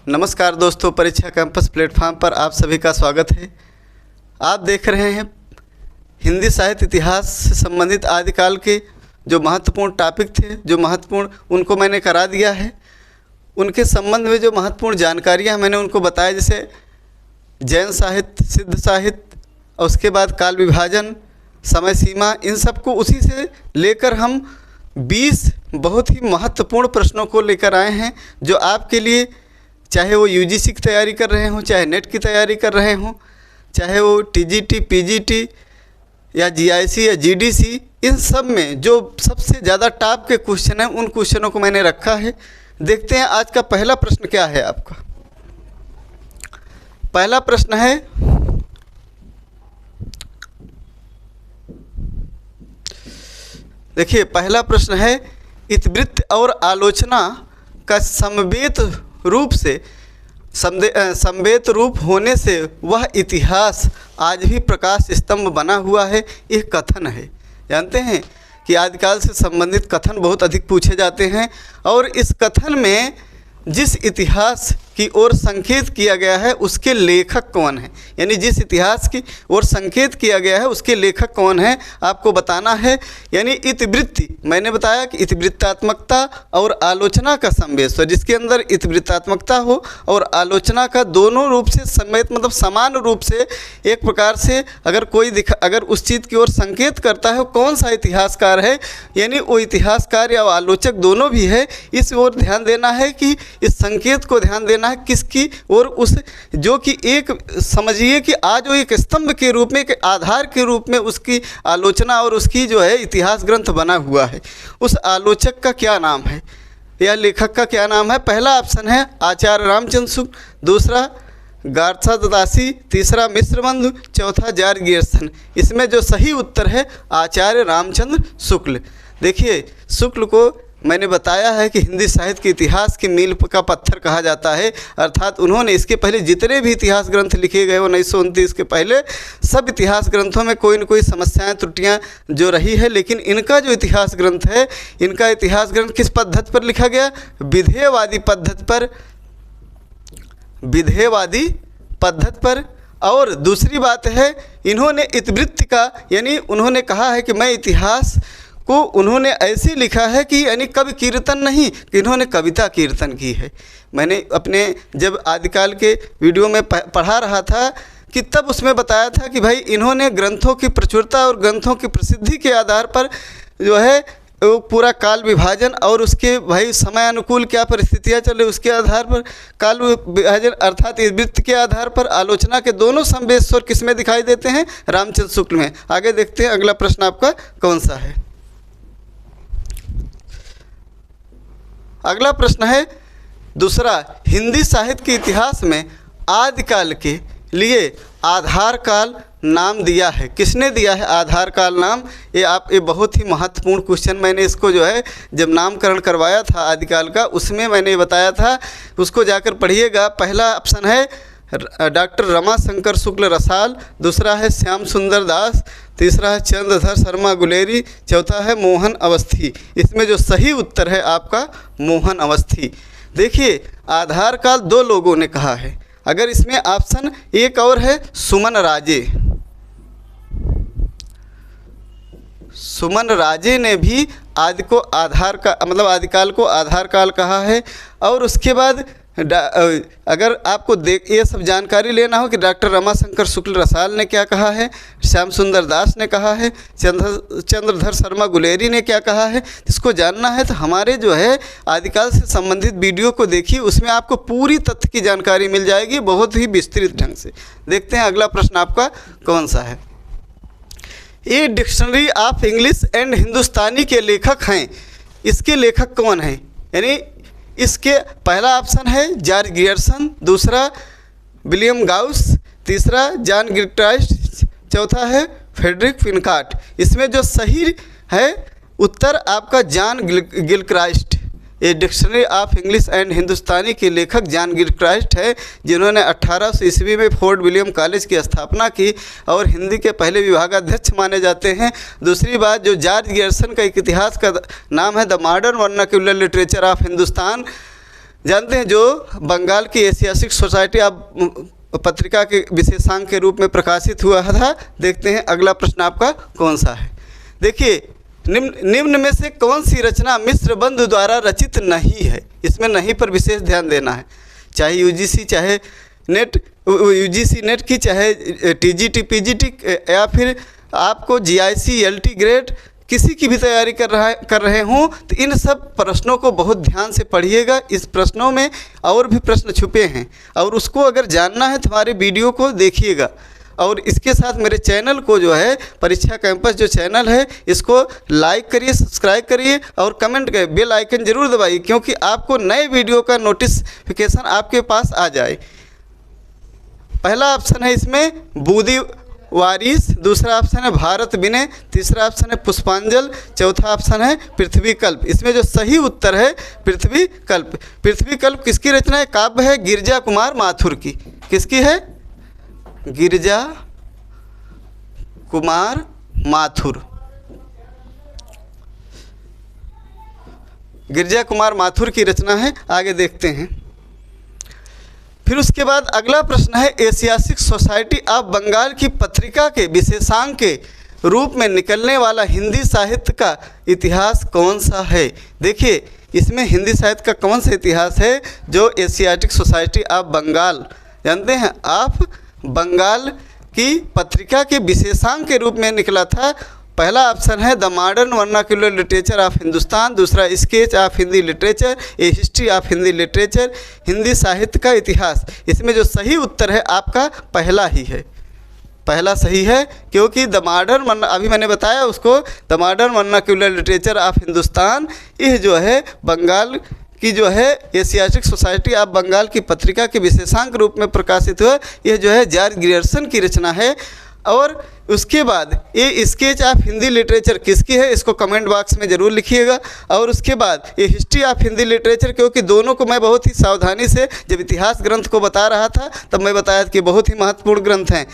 नमस्कार दोस्तों, परीक्षा कैंपस प्लेटफॉर्म पर आप सभी का स्वागत है। आप देख रहे हैं हिंदी साहित्य इतिहास से संबंधित आदिकाल के जो महत्वपूर्ण टॉपिक थे, जो महत्वपूर्ण उनको मैंने करा दिया है। उनके संबंध में जो महत्वपूर्ण जानकारियाँ मैंने उनको बताया, जैसे जैन साहित्य, सिद्ध साहित्य और उसके बाद काल विभाजन, समय सीमा, इन सबको उसी से लेकर हम 20 बहुत ही महत्वपूर्ण प्रश्नों को लेकर आए हैं, जो आपके लिए, चाहे वो यूजीसी की तैयारी कर रहे हों, चाहे नेट की तैयारी कर रहे हों, चाहे वो टीजीटी, पीजीटी या जीआईसी या जीडीसी, इन सब में जो सबसे ज़्यादा टॉप के क्वेश्चन हैं, उन क्वेश्चनों को मैंने रखा है। देखते हैं आज का पहला प्रश्न क्या है आपका। पहला प्रश्न है, देखिए पहला प्रश्न है, इतिवृत्त और आलोचना का समवेत रूप से समवेत रूप होने से वह इतिहास आज भी प्रकाश स्तंभ बना हुआ है, यह कथन है। जानते हैं कि आदिकाल से संबंधित कथन बहुत अधिक पूछे जाते हैं, और इस कथन में जिस इतिहास की ओर संकेत किया गया है उसके लेखक कौन है, यानी जिस इतिहास की ओर संकेत किया गया है उसके लेखक कौन है, आपको बताना है। यानी इतिवृत्ति, मैंने बताया कि इतिवृत्तात्मकता और आलोचना का सम्मेलन, जिसके अंदर इतिवृत्तात्मकता हो और आलोचना का दोनों रूप से सम्मेलित, मतलब समान रूप से एक प्रकार से अगर कोई अगर उस चीज़ की ओर संकेत करता है, कौन सा इतिहासकार है, यानी वो इतिहासकार या आलोचक दोनों भी है। इस ओर ध्यान देना है कि इस संकेत को ध्यान देना है किसकी, और उस जो कि एक समझिए कि आज वो एक स्तंभ के रूप में, एक आधार के रूप में उसकी आलोचना और उसकी जो है इतिहास ग्रंथ बना हुआ है। उस आलोचक का क्या नाम है या लेखक का क्या नाम है? पहला ऑप्शन है आचार्य रामचंद्र शुक्ल, दूसरा गारसादासी दासी, तीसरा मिश्रबंधु, चौथा जार्ज गियर्सन। इसमें जो सही उत्तर है आचार्य रामचंद्र शुक्ल। देखिए, शुक्ल को मैंने बताया है कि हिंदी साहित्य के इतिहास की मील का पत्थर कहा जाता है, अर्थात उन्होंने इसके पहले जितने भी इतिहास ग्रंथ लिखे गए 1929 के पहले, सब इतिहास ग्रंथों में कोई न कोई समस्याएं, त्रुटियां जो रही है, लेकिन इनका जो इतिहास ग्रंथ है, इनका इतिहास ग्रंथ किस पद्धति पर लिखा गया? विधेयवादी पद्धति पर, विधेयवादी पद्धति पर। और दूसरी बात है, इन्होंने इतिवृत्ति का, यानी उन्होंने कहा है कि मैं इतिहास को उन्होंने ऐसे लिखा है कि यानी कवि कीर्तन नहीं, कि इन्होंने कविता कीर्तन की है। मैंने अपने जब आदिकाल के वीडियो में पढ़ा रहा था कि तब उसमें बताया था कि भाई इन्होंने ग्रंथों की प्रचुरता और ग्रंथों की प्रसिद्धि के आधार पर जो है वो पूरा काल विभाजन और उसके भाई समय अनुकूल क्या परिस्थितियाँ चले, उसके आधार पर काल विभाजन अर्थात इतिवृत्त के आधार पर आलोचना के दोनों संवेश्वर किस में दिखाई देते हैं? रामचंद्र शुक्ल में। आगे देखते हैं अगला प्रश्न आपका कौन सा है। अगला प्रश्न है दूसरा, हिंदी साहित्य के इतिहास में आदिकाल के लिए आधार काल नाम दिया है, किसने दिया है आधार काल नाम? ये बहुत ही महत्वपूर्ण क्वेश्चन, मैंने इसको जो है जब नामकरण करवाया था आदिकाल का, उसमें मैंने बताया था, उसको जाकर पढ़िएगा। पहला ऑप्शन है डॉक्टर रमाशंकर शुक्ल रसाल, दूसरा है श्याम सुंदर दास, तीसरा है चंद्रधर शर्मा गुलेरी, चौथा है मोहन अवस्थी। इसमें जो सही उत्तर है आपका मोहन अवस्थी। देखिए, आधार काल 2 लोगों ने कहा है। अगर इसमें ऑप्शन एक और है सुमन राजे, सुमन राजे ने भी आदिकाल को आधार काल कहा है। और उसके बाद अगर आपको ये सब जानकारी लेना हो कि डॉक्टर रमाशंकर शुक्ल रसाल ने क्या कहा है, श्याम सुंदर दास ने कहा है, चंद्रधर शर्मा गुलेरी ने क्या कहा है, इसको जानना है तो हमारे जो है आदिकाल से संबंधित वीडियो को देखिए, उसमें आपको पूरी तथ्य की जानकारी मिल जाएगी बहुत ही विस्तृत ढंग से। देखते हैं अगला प्रश्न आपका कौन सा है। ये डिक्शनरी ऑफ इंग्लिश एंड हिंदुस्तानी के लेखक हैं, इसके लेखक कौन हैं? यानी इसके पहला ऑप्शन है जार्ज गियर्सन, दूसरा विलियम गाउस, तीसरा जॉन गिलक्राइस्ट, चौथा है फ्रेडरिक फिनकाट। इसमें जो सही है उत्तर आपका जॉन गिलक्राइस्ट। ये डिक्शनरी ऑफ इंग्लिश एंड हिंदुस्तानी के लेखक जॉन गिलक्राइस्ट है, जिन्होंने 1800 ईस्वी में फोर्ट विलियम कॉलेज की स्थापना की और हिंदी के पहले विभागाध्यक्ष माने जाते हैं। दूसरी बात, जो जॉर्ज गियर्सन का एक इतिहास का नाम है the modern vernacular literature of Hindustan, जानते हैं जो बंगाल की ऐतिहासिक सोसाइटी आप पत्रिका के विशेषांक के रूप में प्रकाशित हुआ था। देखते हैं अगला प्रश्न आपका कौन सा है। देखिए, निम्न में से कौन सी रचना मिस्र बंधु द्वारा रचित नहीं है? इसमें नहीं पर विशेष ध्यान देना है। चाहे यूजीसी चाहे नेट यूजीसी नेट की, चाहे टीजीटी पीजीटी, या फिर आपको जीआईसी एलटी ग्रेड किसी की भी तैयारी कर रहे हों, तो इन सब प्रश्नों को बहुत ध्यान से पढ़िएगा। इस प्रश्नों में और भी प्रश्न छुपे हैं, और उसको अगर जानना है तो हमारे वीडियो को देखिएगा। और इसके साथ मेरे चैनल को जो है परीक्षा कैंपस जो चैनल है, इसको लाइक करिए, सब्सक्राइब करिए और कमेंट करिए, बेल आइकन ज़रूर दबाइए, क्योंकि आपको नए वीडियो का नोटिफिकेशन आपके पास आ जाए। पहला ऑप्शन है इसमें बूदी वारिस, दूसरा ऑप्शन है भारत विनय, तीसरा ऑप्शन है पुष्पांजल, चौथा ऑप्शन है पृथ्वी कल्प। इसमें जो सही उत्तर है पृथ्वी कल्प। पृथ्वी कल्प किसकी रचना है? काव्य है गिरिजा कुमार माथुर की। किसकी है? गिरिजा कुमार माथुर। गिरिजा कुमार माथुर की रचना है। आगे देखते हैं। फिर उसके बाद अगला प्रश्न है, ऐतिहासिक सोसाइटी ऑफ बंगाल की पत्रिका के विशेषांक के रूप में निकलने वाला हिंदी साहित्य का इतिहास कौन सा है? देखिए, इसमें हिंदी साहित्य का कौन सा इतिहास है जो एशियाटिक सोसाइटी ऑफ बंगाल, जानते हैं आप, बंगाल की पत्रिका के विशेषांक के रूप में निकला था। पहला ऑप्शन है the modern vernacular literature of Hindustan, दूसरा sketch of Hindi literature, a history of Hindi literature, Hindi साहित्य का इतिहास। इसमें जो सही उत्तर है आपका पहला ही है, पहला सही है, क्योंकि द मॉडर्न, अभी मैंने बताया उसको, the modern vernacular literature of Hindustan, यह जो है बंगाल की जो है एशियाटिक सोसाइटी ऑफ बंगाल की पत्रिका के विशेषांक रूप में प्रकाशित हुआ। यह जो है जॉर्ज ग्रियर्सन की रचना है। और उसके बाद ये स्केच ऑफ हिंदी लिटरेचर किसकी है? इसको कमेंट बॉक्स में ज़रूर लिखिएगा। और उसके बाद ये हिस्ट्री ऑफ हिंदी लिटरेचर, क्योंकि दोनों को मैं बहुत ही सावधानी से जब इतिहास ग्रंथ को बता रहा था तब मैं बताया कि बहुत ही महत्वपूर्ण ग्रंथ हैं।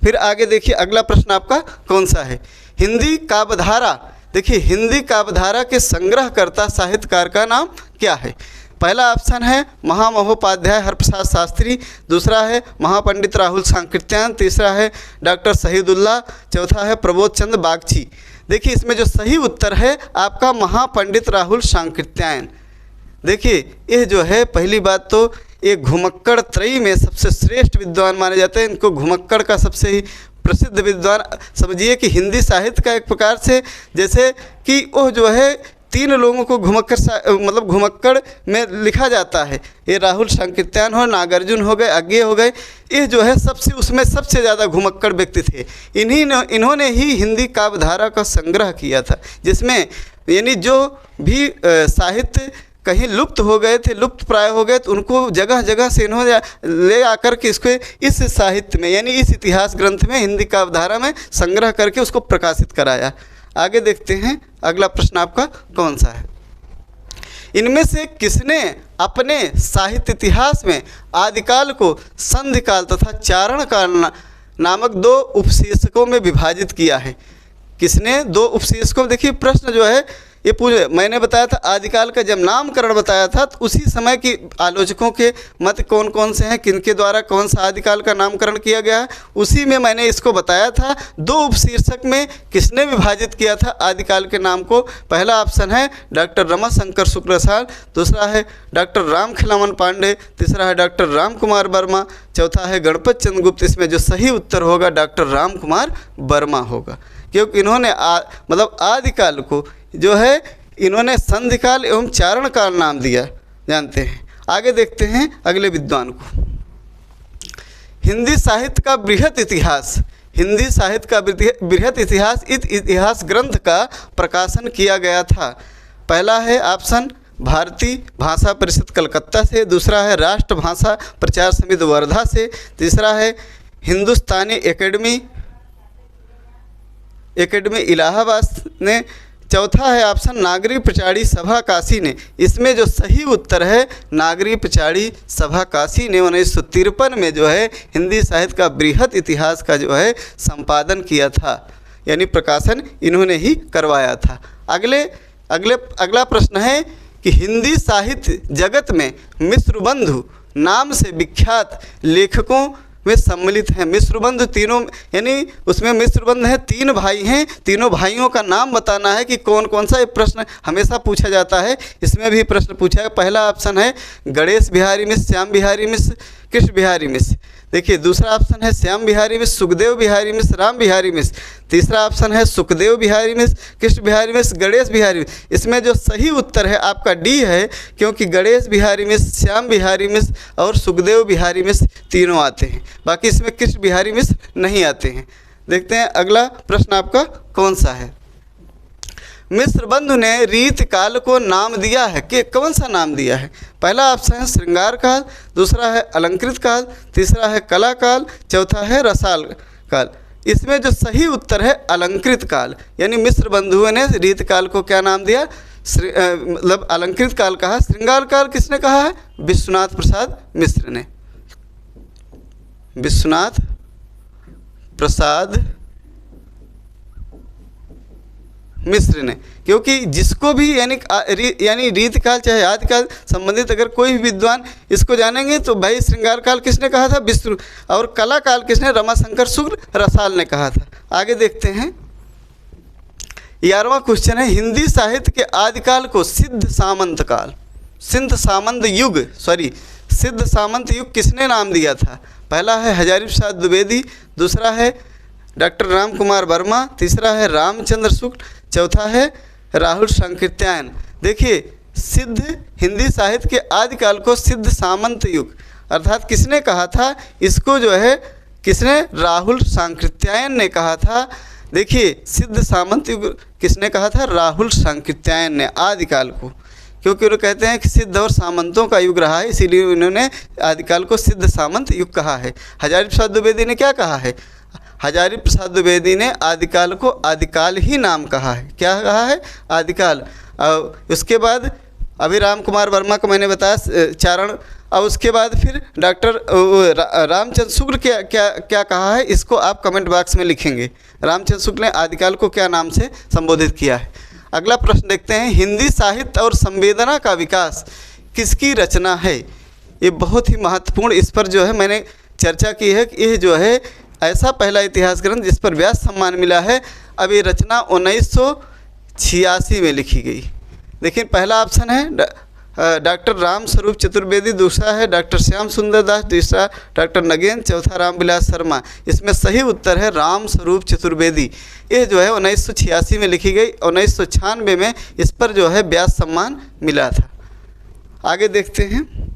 फिर आगे देखिए अगला प्रश्न आपका कौन सा है? हिंदी काव्यधारा। देखिए, हिंदी काव्यधारा के संग्रहकर्ता साहित्यकार का नाम क्या है? पहला ऑप्शन है महामहोपाध्याय हरप्रसाद शास्त्री, दूसरा है महापंडित राहुल सांकृत्यायन, तीसरा है डॉक्टर शहीदुल्लाह, चौथा है प्रबोध चंद्र बागची। देखिए, इसमें जो सही उत्तर है आपका महापंडित राहुल सांकृत्यायन। देखिए, यह जो है पहली बात तो एक घुमक्कड़ त्रयी में सबसे श्रेष्ठ विद्वान माने जाते हैं। इनको घुमक्कड़ का सबसे ही प्रसिद्ध विद्वान समझिए कि हिंदी साहित्य का एक प्रकार से, जैसे कि वह जो है तीन लोगों को घुमक्कड़ में लिखा जाता है। ये राहुल सांकृत्यायन हो, नागार्जुन हो गए, अज्ञे हो गए, ये जो है सबसे उसमें सबसे ज़्यादा घुमक्कड़ व्यक्ति थे। इन्होंने ही हिंदी काव्यधारा का संग्रह किया था, जिसमें यानी जो भी साहित्य कहीं लुप्त हो गए थे, लुप्त प्राय हो गए, तो उनको जगह जगह से इन्होंने ले आकर के इसको इस साहित्य में यानी इस इतिहास ग्रंथ में हिंदी काव्यधारा में संग्रह करके उसको प्रकाशित कराया। आगे देखते हैं अगला प्रश्न आपका कौन सा है? इनमें से किसने अपने साहित्य इतिहास में आदिकाल को संधिकाल तथा चारण काल नामक दो उपशीर्षकों में विभाजित किया है? किसने दो उपशीर्षकों? देखिए, प्रश्न जो है ये पूछे, मैंने बताया था आदिकाल का जब नामकरण बताया था तो उसी समय की आलोचकों के मत कौन कौन से हैं, किनके द्वारा कौन सा आदिकाल का नामकरण किया गया है, उसी में मैंने इसको बताया था। दो उपशीर्षक में किसने विभाजित किया था आदिकाल के नाम को? पहला ऑप्शन है डॉक्टर रमाशंकर शुक्लाचार्य, दूसरा है डॉक्टर राम खिलावन पांडे, तीसरा है डॉक्टर राम कुमार वर्मा, चौथा है गणपत चंद्र गुप्त। इसमें जो सही उत्तर होगा डॉक्टर राम कुमार वर्मा होगा, क्योंकि इन्होंने आदिकाल को जो है इन्होंने संधिकाल एवं चारण काल नाम दिया, जानते हैं। आगे देखते हैं अगले विद्वान को। हिंदी साहित्य का बृहत इतिहास। हिंदी साहित्य का बृहत इतिहास इस इतिहास ग्रंथ का प्रकाशन किया गया था। पहला है ऑप्शन भारतीय भाषा परिषद कलकत्ता से, दूसरा है राष्ट्र भाषा प्रचार समिति वर्धा से, तीसरा है हिंदुस्तानी एकेडमी इलाहाबाद ने, चौथा है ऑप्शन नागरी प्रचारी सभा काशी ने। इसमें जो सही उत्तर है नागरी प्रचारी सभा काशी ने 1953 में जो है हिंदी साहित्य का बृहत इतिहास का जो है संपादन किया था, यानी प्रकाशन इन्होंने ही करवाया था। अगला प्रश्न है कि हिंदी साहित्य जगत में मिश्रबंधु नाम से विख्यात लेखकों में सम्मिलित हैं। मिश्रबंधु तीनों, यानी उसमें मिश्रबंधु हैं, 3 भाई हैं, तीनों भाइयों का नाम बताना है कि कौन कौन सा। ये प्रश्न हमेशा पूछा जाता है, इसमें भी प्रश्न पूछा है। पहला ऑप्शन है गणेश बिहारी मिश्र, श्याम बिहारी मिश्र, कृष्ण बिहारी मिश्र। देखिए दूसरा ऑप्शन है श्याम बिहारी मिश्र, सुखदेव बिहारी मिश्र, राम बिहारी मिश्र। तीसरा ऑप्शन है सुखदेव बिहारी मिश्र, कृष्ण बिहारी मिश्र, गणेश बिहारी मिश्र। इसमें जो सही उत्तर है आपका डी है, क्योंकि गणेश बिहारी मिश्र, श्याम बिहारी मिश्र और सुखदेव बिहारी मिश्र तीनों आते हैं, बाकी इसमें कृष्ण बिहारी मिश्र नहीं आते हैं। देखते हैं अगला प्रश्न आपका कौन सा है। मिश्रबंधु ने रीत काल को नाम दिया है कि कौन सा नाम दिया है? पहला ऑप्शन है श्रृंगार काल, दूसरा है अलंकृत काल, तीसरा है कला काल, चौथा है रसाल काल। इसमें जो सही उत्तर है अलंकृत काल, यानी मिश्रबंधुओं ने रीत काल को क्या नाम दिया? मतलब अलंकृत काल कहा। श्रृंगार काल किसने कहा है? विश्वनाथ प्रसाद मिश्र ने। विश्वनाथ प्रसाद मिश्र ने, क्योंकि जिसको भी यानी रीतकाल चाहे आदिकाल संबंधित अगर कोई भी विद्वान इसको जानेंगे तो भाई श्रृंगार काल किसने कहा था? विष्णु। और कला काल किसने? रमाशंकर शुक्ल रसाल ने कहा था। आगे देखते हैं 11वां क्वेश्चन है, हिंदी साहित्य के आदिकाल को सिद्ध सामंत काल, सिद्ध सामंत युग किसने नाम दिया था? पहला है हजारी प्रसाद द्विवेदी, दूसरा है डॉक्टर राम कुमार वर्मा, तीसरा है रामचंद्र शुक्ल, चौथा है राहुल सांकृत्यायन। देखिए सिद्ध हिंदी साहित्य के आदिकाल को सिद्ध सामंत युग अर्थात किसने कहा था? इसको जो है किसने? राहुल सांकृत्यायन ने कहा था। देखिए सिद्ध सामंत युग किसने कहा था? राहुल सांकृत्यायन ने आदिकाल को, क्योंकि वो कहते हैं कि सिद्ध और सामंतों का युग रहा है, इसीलिए उन्होंने आदिकाल को सिद्ध सामंत युग कहा है। हजारी प्रसाद द्विवेदी ने क्या कहा है? हजारी प्रसाद द्विवेदी ने आदिकाल को आदिकाल ही नाम कहा है। क्या कहा है? आदिकाल। और उसके बाद अभी राम कुमार वर्मा को मैंने बताया चारण, और उसके बाद फिर डॉक्टर रामचंद्र शुक्ल क्या कहा है, इसको आप कमेंट बॉक्स में लिखेंगे। रामचंद्र शुक्ल ने आदिकाल को क्या नाम से संबोधित किया है। अगला प्रश्न देखते हैं, हिंदी साहित्य और संवेदना का विकास किसकी रचना है? ये बहुत ही महत्वपूर्ण, इस पर जो है मैंने चर्चा की है कि यह जो है ऐसा पहला इतिहास ग्रंथ जिस पर व्यास सम्मान मिला है। अब ये रचना 1986 में लिखी गई। देखिए पहला ऑप्शन है डॉक्टर राम स्वरूप चतुर्वेदी, दूसरा है डॉक्टर श्याम सुंदर दास, तीसरा डॉक्टर नगेन, चौथा रामविलास शर्मा। इसमें सही उत्तर है राम स्वरूप चतुर्वेदी। ये जो है 1986 में लिखी गई, 1996 में इस पर जो है व्यास सम्मान मिला था। आगे देखते हैं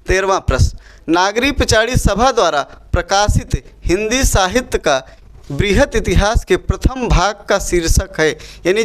13वां प्रश्न, नागरी पिछाड़ी सभा द्वारा प्रकाशित हिंदी साहित्य का बृहत इतिहास के प्रथम भाग का शीर्षक है। यानी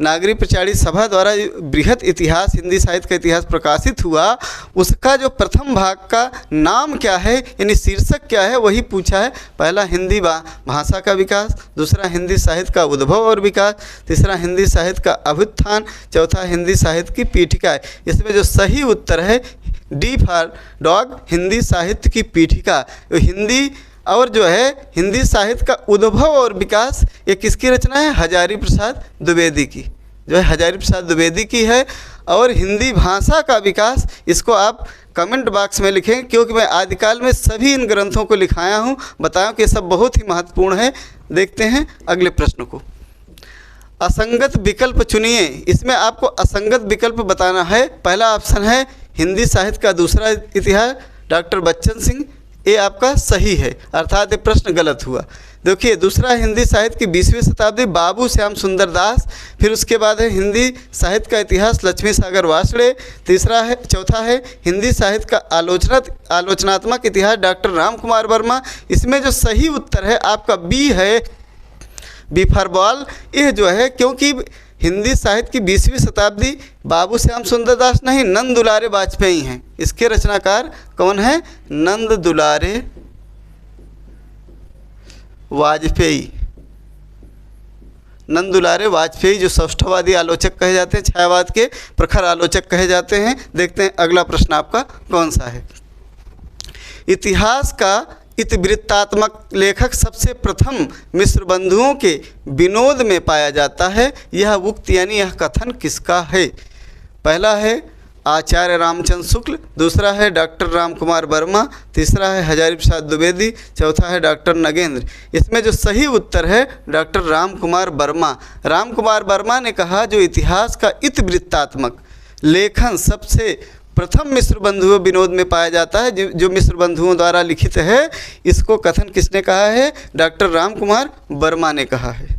नागरी पिछाड़ी सभा द्वारा बृहत इतिहास हिंदी साहित्य का इतिहास प्रकाशित हुआ, उसका जो प्रथम भाग का नाम क्या है, यानी शीर्षक क्या है, वही पूछा है। पहला हिंदी भाषा का विकास, दूसरा हिंदी साहित्य का उद्भव और विकास, तीसरा हिंदी साहित्य का अभ्युत्थान, चौथा हिंदी साहित्य की पीठिका है। इसमें जो सही उत्तर है डी फॉर डॉग, हिंदी साहित्य की पीठिका। हिंदी और जो है हिंदी साहित्य का उद्भव और विकास ये किसकी रचना है? हजारी प्रसाद द्विवेदी की, जो है हजारी प्रसाद द्विवेदी की है। और हिंदी भाषा का विकास, इसको आप कमेंट बॉक्स में लिखें, क्योंकि मैं आदिकाल में सभी इन ग्रंथों को लिखाया हूँ, बताऊँ कि ये सब बहुत ही महत्वपूर्ण है। देखते हैं अगले प्रश्न को, असंगत विकल्प चुनिए। इसमें आपको असंगत विकल्प बताना है। पहला ऑप्शन है हिंदी साहित्य का दूसरा इतिहास, डॉक्टर बच्चन सिंह, ये आपका सही है, अर्थात ये प्रश्न गलत हुआ। देखिए दूसरा हिंदी साहित्य की 20वीं शताब्दी, बाबू श्याम सुंदर दास। फिर उसके बाद है हिंदी साहित्य का इतिहास, लक्ष्मी सागर वासड़े। चौथा है हिंदी साहित्य का आलोचनात्मक इतिहास, डॉक्टर राम कुमार वर्मा। इसमें जो सही उत्तर है आपका बी है, बी फॉर बॉल। यह जो है क्योंकि हिंदी साहित्य की 20वीं शताब्दी बाबू श्याम सुंदर दास नहीं, नंद दुलारे वाजपेयी हैं। इसके रचनाकार कौन है? नंद दुलारे वाजपेयी। नंद दुलारे वाजपेयी जो सौष्ठववादी आलोचक कहे जाते हैं, छायावाद के प्रखर आलोचक कहे जाते हैं। देखते हैं अगला प्रश्न आपका कौन सा है। इतिहास का इतिवृत्तात्मक लेखक सबसे प्रथम मिश्र बंधुओं के विनोद में पाया जाता है। यह उक्त यानी यह कथन किसका है? पहला है आचार्य रामचंद्र शुक्ल, दूसरा है डॉक्टर राम कुमार वर्मा, तीसरा है हजारी प्रसाद द्विवेदी, चौथा है डॉक्टर नगेंद्र। इसमें जो सही उत्तर है डॉक्टर राम कुमार वर्मा। राम कुमार वर्मा ने कहा जो इतिहास का इतिवृत्तात्मक लेखन सबसे प्रथम मिश्र बंधुओं विनोद में पाया जाता है, जो मिश्र बंधुओं द्वारा लिखित है, इसको कथन किसने कहा है? डॉक्टर राम कुमार वर्मा ने कहा है।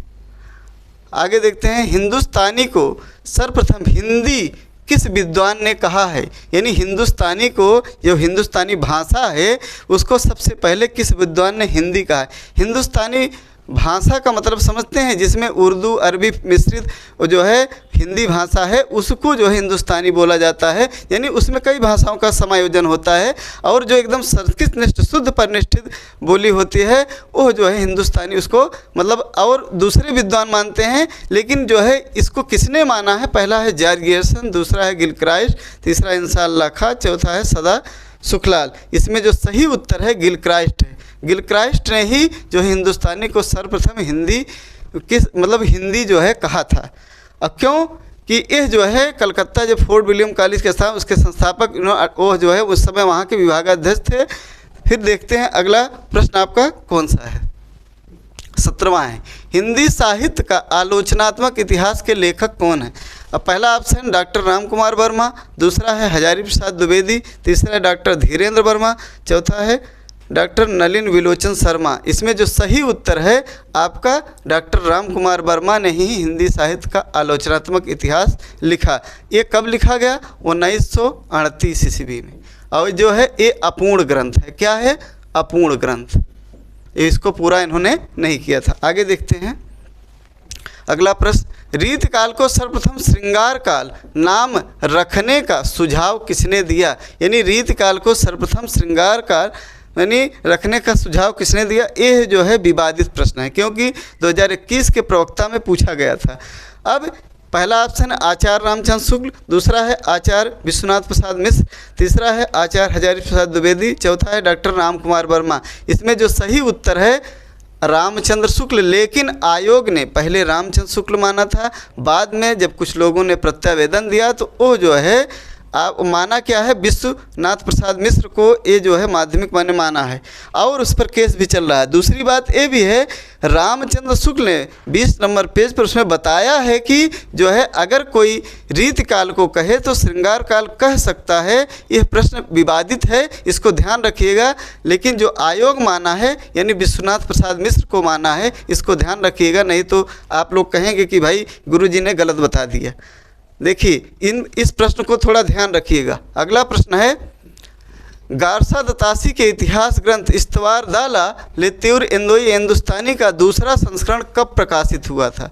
आगे देखते हैं, हिंदुस्तानी को सर्वप्रथम हिंदी किस विद्वान ने कहा है? यानी हिंदुस्तानी को, जो हिंदुस्तानी भाषा है, उसको सबसे पहले किस विद्वान ने हिंदी कहा है? हिंदुस्तानी भाषा का मतलब समझते हैं, जिसमें उर्दू अरबी मिश्रित जो है हिंदी भाषा है, उसको जो है हिंदुस्तानी बोला जाता है। यानी उसमें कई भाषाओं का समायोजन होता है, और जो एकदम संस्कृत निष्ठ शुद्ध परिनिष्ठित बोली होती है वो जो है हिंदुस्तानी उसको मतलब, और दूसरे विद्वान मानते हैं, लेकिन जो है इसको किसने माना है? पहला है जॉर्ज गियर्सन, दूसरा है गिलक्राइस्ट, तीसरा इंसान खां, चौथा है सदा सुखलाल। इसमें जो सही उत्तर है गिलक्राइस्ट है। गिलक्राइस्ट ने ही जो हिंदुस्तानी को सर्वप्रथम हिंदी किस मतलब हिंदी जो है कहा था। अब क्यों कि यह जो है कलकत्ता जो फोर्ट विलियम कॉलेज के था, उसके संस्थापक वो जो है उस समय वहाँ के विभागाध्यक्ष थे। फिर देखते हैं अगला प्रश्न आपका कौन सा है? 17वां है, हिंदी साहित्य का आलोचनात्मक इतिहास के लेखक कौन है? अब पहला ऑप्शन डॉक्टर राम कुमार वर्मा, दूसरा है हजारी प्रसाद द्विवेदी, तीसरा है डॉक्टर धीरेन्द्र वर्मा, चौथा है डॉक्टर नलिन विलोचन शर्मा। इसमें जो सही उत्तर है आपका डॉक्टर राम कुमार वर्मा ने ही हिंदी साहित्य का आलोचनात्मक इतिहास लिखा। ये कब लिखा गया? 1938 ईस्वी में। और जो है ये अपूर्ण ग्रंथ है। क्या है? अपूर्ण ग्रंथ। इसको पूरा इन्होंने नहीं किया था। आगे देखते हैं अगला प्रश्न, रीतकाल को सर्वप्रथम श्रृंगार काल नाम रखने का सुझाव किसने दिया? यानी रीतकाल को सर्वप्रथम श्रृंगार काल यानी रखने का सुझाव किसने दिया? ये जो है विवादित प्रश्न है, क्योंकि 2021 के प्रवक्ता में पूछा गया था। अब पहला ऑप्शन आचार्य रामचंद्र शुक्ल, दूसरा है आचार्य विश्वनाथ प्रसाद मिश्र, तीसरा है आचार्य हजारी प्रसाद द्विवेदी, चौथा है डॉक्टर राम कुमार वर्मा। इसमें जो सही उत्तर है रामचंद्र शुक्ल, लेकिन आयोग ने पहले रामचंद्र शुक्ल माना था, बाद में जब कुछ लोगों ने प्रत्यावेदन दिया तो वो जो है आप माना क्या है? विश्वनाथ प्रसाद मिश्र को ये जो है माध्यमिक माना है, और उस पर केस भी चल रहा है। दूसरी बात ये भी है, रामचंद्र शुक्ल ने 20 नंबर पेज पर उसमें बताया है कि जो है अगर कोई रीतिकाल को कहे तो श्रृंगार काल कह सकता है। यह प्रश्न विवादित है, इसको ध्यान रखिएगा। लेकिन जो आयोग माना है यानी विश्वनाथ प्रसाद मिश्र को माना है, इसको ध्यान रखिएगा, नहीं तो आप लोग कहेंगे कि भाई गुरुजी ने गलत बता दिया। देखिए इस प्रश्न को थोड़ा ध्यान रखिएगा। अगला प्रश्न है, गारसा दतासी के इतिहास ग्रंथ इस्तवार दाला लेत्यूर एंदोई हिंदुस्तानी का दूसरा संस्करण कब प्रकाशित हुआ था?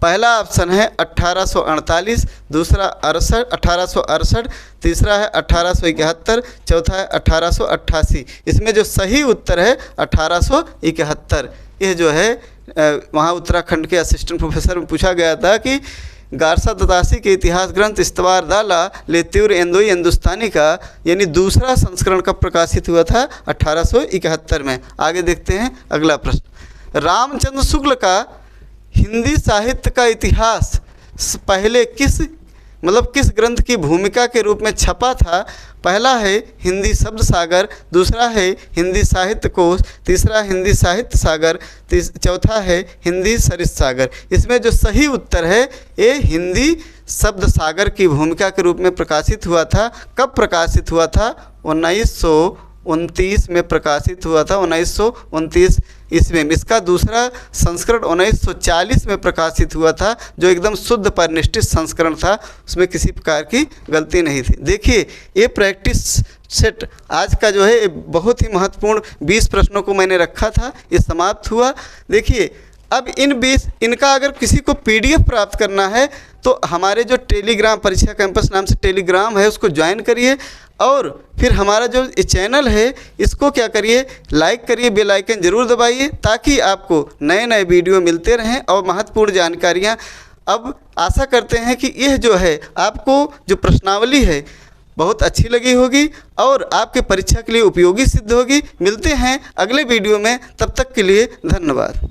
पहला ऑप्शन है 1848, दूसरा 1868, तीसरा है 1871, चौथा है 1888। इसमें जो सही उत्तर है 1871। यह जो है वहाँ उत्तराखंड के असिस्टेंट प्रोफेसर में पूछा गया था कि गारसा दतासी के इतिहास ग्रंथ इस्तवार दाला लेत्यूर एंदोई हिंदुस्तानी का यानी दूसरा संस्करण कब प्रकाशित हुआ था? 1871 में। आगे देखते हैं अगला प्रश्न, रामचंद्र शुक्ल का हिंदी साहित्य का इतिहास पहले किस ग्रंथ की भूमिका के रूप में छपा था? पहला है हिंदी शब्द सागर, दूसरा है हिंदी साहित्य कोश, तीसरा हिंदी साहित्य सागर, चौथा है हिंदी सरित सागर। इसमें जो सही उत्तर है ये हिंदी शब्द सागर की भूमिका के रूप में प्रकाशित हुआ था। कब प्रकाशित हुआ था? 1929 में प्रकाशित हुआ था, 1929 ईस्वी में। इसका दूसरा संस्करण 1940 में प्रकाशित हुआ था, जो एकदम शुद्ध परिनिष्ठित संस्करण था, उसमें किसी प्रकार की गलती नहीं थी। देखिए ये प्रैक्टिस सेट आज का जो है बहुत ही महत्वपूर्ण 20 प्रश्नों को मैंने रखा था, ये समाप्त हुआ। देखिए अब इनका अगर किसी को PDF प्राप्त करना है तो हमारे जो टेलीग्राम परीक्षा कैंपस नाम से टेलीग्राम है उसको ज्वाइन करिए, और फिर हमारा जो चैनल है इसको क्या करिए, लाइक करिए, बेल आइकन ज़रूर दबाइए, ताकि आपको नए नए वीडियो मिलते रहें और महत्वपूर्ण जानकारियाँ। अब आशा करते हैं कि यह जो है आपको जो प्रश्नावली है बहुत अच्छी लगी होगी और आपके परीक्षा के लिए उपयोगी सिद्ध होगी। मिलते हैं अगले वीडियो में, तब तक के लिए धन्यवाद।